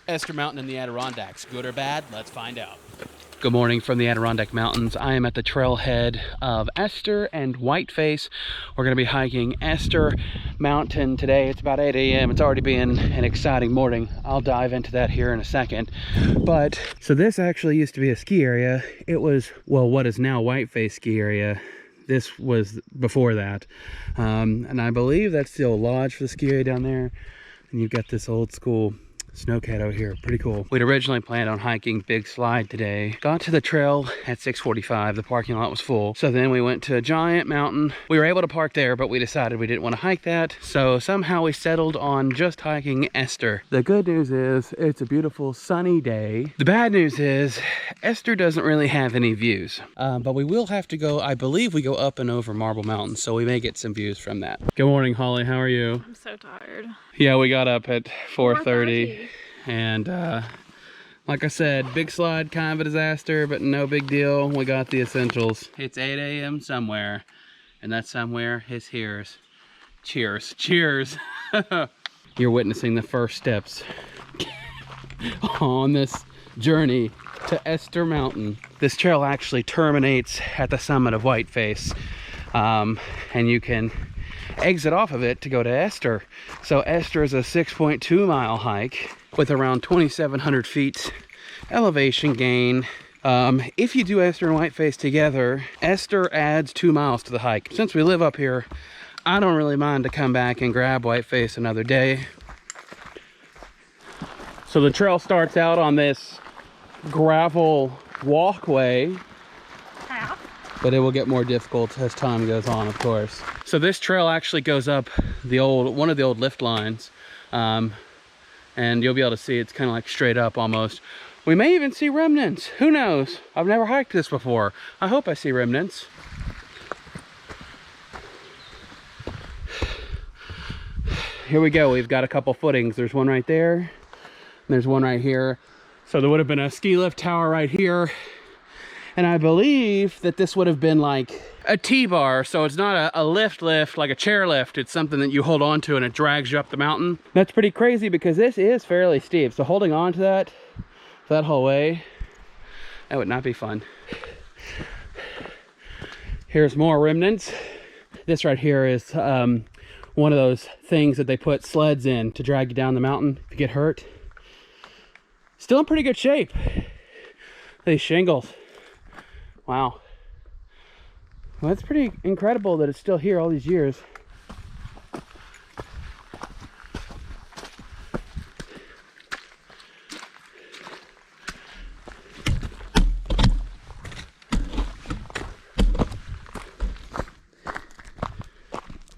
Esther Mountain in the Adirondacks, good or bad? Let's find out. Good morning from the Adirondack Mountains. I am at the trailhead of Esther and Whiteface. We're going to be hiking Esther Mountain today. It's about 8 a.m. It's already been an exciting morning. I'll dive into that here in a second. But, so this actually used to be a ski area. It was, well, what is now Whiteface ski area. This was before that. And I believe that's still a lodge for the ski area down there. And you've got this old school snowcat out here, pretty cool. We'd originally planned on hiking Big Slide today. Got to the trail at 6:45. The parking lot was full. So then we went to Giant Mountain. We were able to park there, but we decided we didn't want to hike that. So somehow we settled on just hiking Esther. The good news is it's a beautiful sunny day. The bad news is Esther doesn't really have any views. But we will have to go, I believe we go up and over Marble Mountain, so we may get some views from that. Good morning, Holly. How are you? I'm so tired. Yeah, we got up at 4:30. And like I said, Big Slide, kind of a disaster, but no big deal. We got the essentials. It's 8 a.m. somewhere, and that somewhere is here's. Cheers. Cheers. You're witnessing the first steps on this journey to Esther Mountain. This trail actually terminates at the summit of Whiteface, and you can exit off of it to go to Esther. So Esther is a 6.2 mile hike with around 2,700 feet elevation gain. If you do Esther and Whiteface together, Esther adds 2 miles to the hike. Since we live up here, I don't really mind to come back and grab Whiteface another day. So the trail starts out on this gravel walkway, but it will get more difficult as time goes on, of course. So this trail actually goes up one of the old lift lines, and you'll be able to see it's kind of like straight up almost. We may even see remnants. Who knows? I've never hiked this before. I hope I see remnants. Here we go. We've got a couple footings. There's one right there, and there's one right here. So there would have been a ski lift tower right here. And I believe that this would have been like a T-bar, so it's not a lift like a chair lift. It's something that you hold on to and it drags you up the mountain. That's pretty crazy because this is fairly steep. So holding on to that whole way, that would not be fun. Here's more remnants. This right here is one of those things that they put sleds in to drag you down the mountain if you get hurt. Still in pretty good shape. These shingles. Wow. Well, that's pretty incredible that it's still here all these years.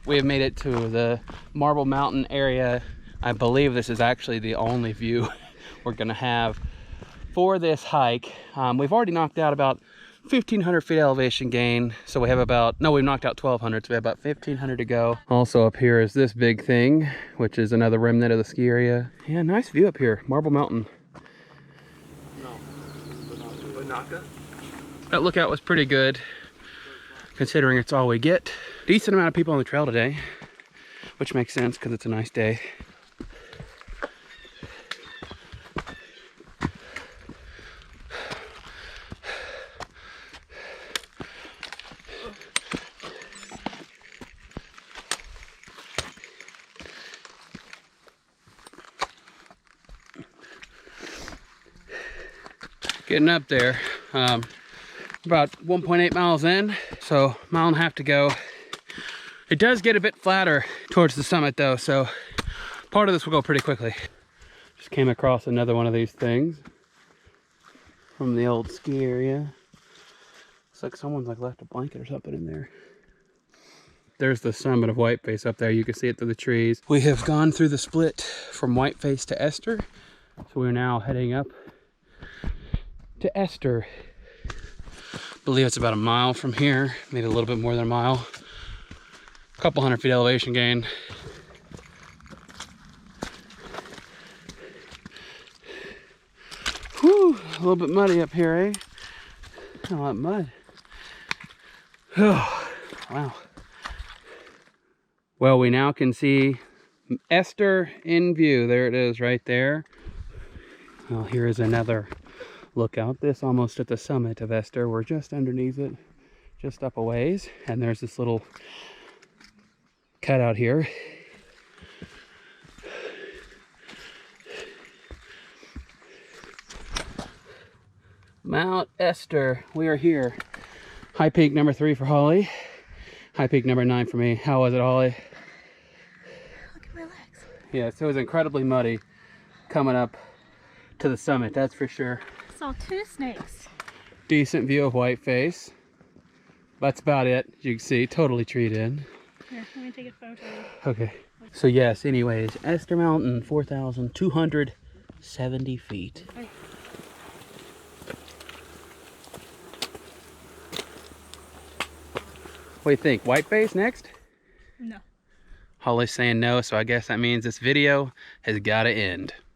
We have made it to the Marble Mountain area. I believe this is actually the only view we're gonna have for this hike. We've already knocked out about 1,500 feet elevation gain, so we have we've knocked out 1,200, so we have about 1,500 to go. Also up here is this big thing, which is another remnant of the ski area. Yeah, nice view up here, Marble Mountain. That lookout was pretty good, considering it's all we get. Decent amount of people on the trail today, which makes sense because it's a nice day. Getting up there, about 1.8 miles in, so mile and a half to go. It does get a bit flatter towards the summit though, so part of this will go pretty quickly. Just came across another one of these things from the old ski area. Looks like someone's left a blanket or something in there. There's the summit of Whiteface up there. You can see it through the trees. We have gone through the split from Whiteface to Esther, so we're now heading up to Esther. I believe it's about a mile from here, maybe a little bit more than a mile. A couple hundred feet elevation gain. Whew, a little bit muddy up here, eh? A lot of mud. Oh, wow. Well, we now can see Esther in view. There it is right there. Well, here is another lookout. This almost at the summit of Esther. We're just underneath it, just up a ways, and there's this little cutout here. Mount Esther, we are here. High peak number 3 for Holly. High peak number 9 for me. How was it, Holly? Look at my legs. Yes, it was incredibly muddy coming up to the summit, that's for sure. Saw 2 snakes. Decent view of Whiteface. That's about it. You can see, totally treed in. Here, let me take a photo. Okay. So yes, anyways, Esther Mountain, 4,270 feet. Okay. What do you think? Whiteface next? No. Holly's saying no, so I guess that means this video has got to end.